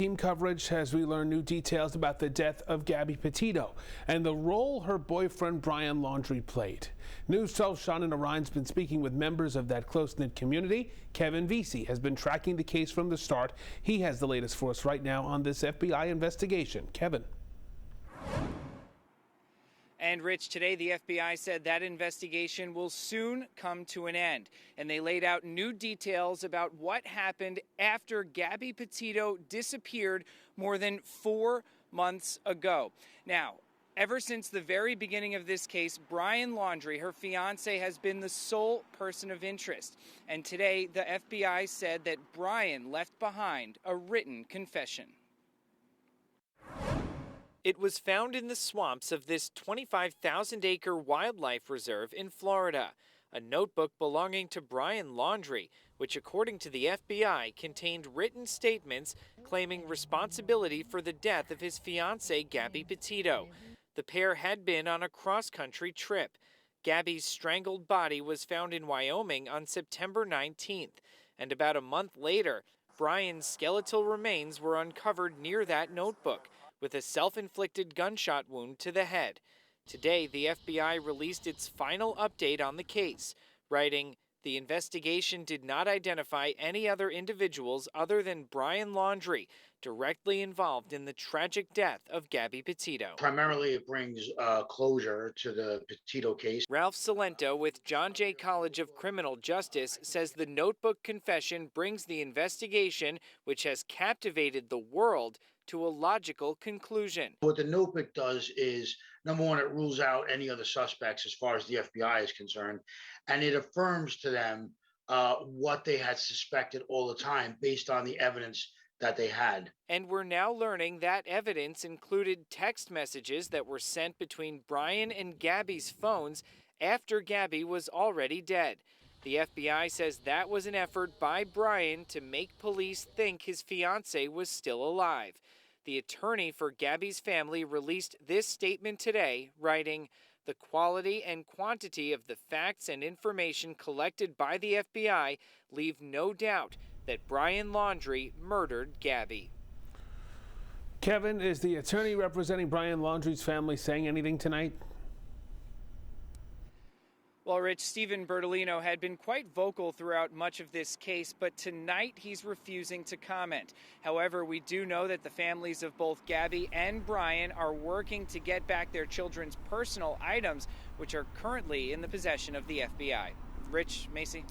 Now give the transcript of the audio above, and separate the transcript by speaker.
Speaker 1: Team coverage as we learn new details about the death of Gabby Petito and the role her boyfriend Brian Laundrie played. News 12's Shannon Orion's been speaking with members of that close-knit community. Kevin Vesey has been tracking the case from the start. He has the latest for us right now on this FBI investigation. Kevin.
Speaker 2: And Rich, today the FBI said that investigation will soon come to an end. And they laid out new details about what happened after Gabby Petito disappeared more than 4 months ago. Now, ever since the very beginning of this case, Brian Laundrie, her fiance, has been the sole person of interest. And today the FBI said that Brian left behind a written confession. It was found in the swamps of this 25,000-acre wildlife reserve in Florida, a notebook belonging to Brian Laundrie, which according to the FBI contained written statements claiming responsibility for the death of his fiancée Gabby Petito. The pair had been on a cross-country trip. Gabby's strangled body was found in Wyoming on September 19th, and about a month later, Brian's skeletal remains were uncovered near that notebook, with a self-inflicted gunshot wound to the head. Today, the FBI released its final update on the case, writing, "The investigation did not identify any other individuals other than Brian Laundrie directly involved in the tragic death of Gabby Petito."
Speaker 3: Primarily, it brings closure to the Petito case.
Speaker 2: Ralph Salento with John Jay College of Criminal Justice says the notebook confession brings the investigation, which has captivated the world, to a logical conclusion.
Speaker 3: What the notebook does is, number one, it rules out any other suspects as far as the FBI is concerned, and it affirms to them what they had suspected all the time based on the evidence that they had.
Speaker 2: And we're now learning that evidence included text messages that were sent between Brian and Gabby's phones after Gabby was already dead. The FBI says that was an effort by Brian to make police think his fiancée was still alive. The attorney for Gabby's family released this statement today, writing, "The quality and quantity of the facts and information collected by the FBI leave no doubt that Brian Laundrie murdered Gabby."
Speaker 1: Kevin, is the attorney representing Brian Laundrie's family saying anything tonight?
Speaker 2: Well, Rich, Stephen Bertolino had been quite vocal throughout much of this case, but tonight he's refusing to comment. However, we do know that the families of both Gabby and Brian are working to get back their children's personal items, which are currently in the possession of the FBI. Rich, Macy?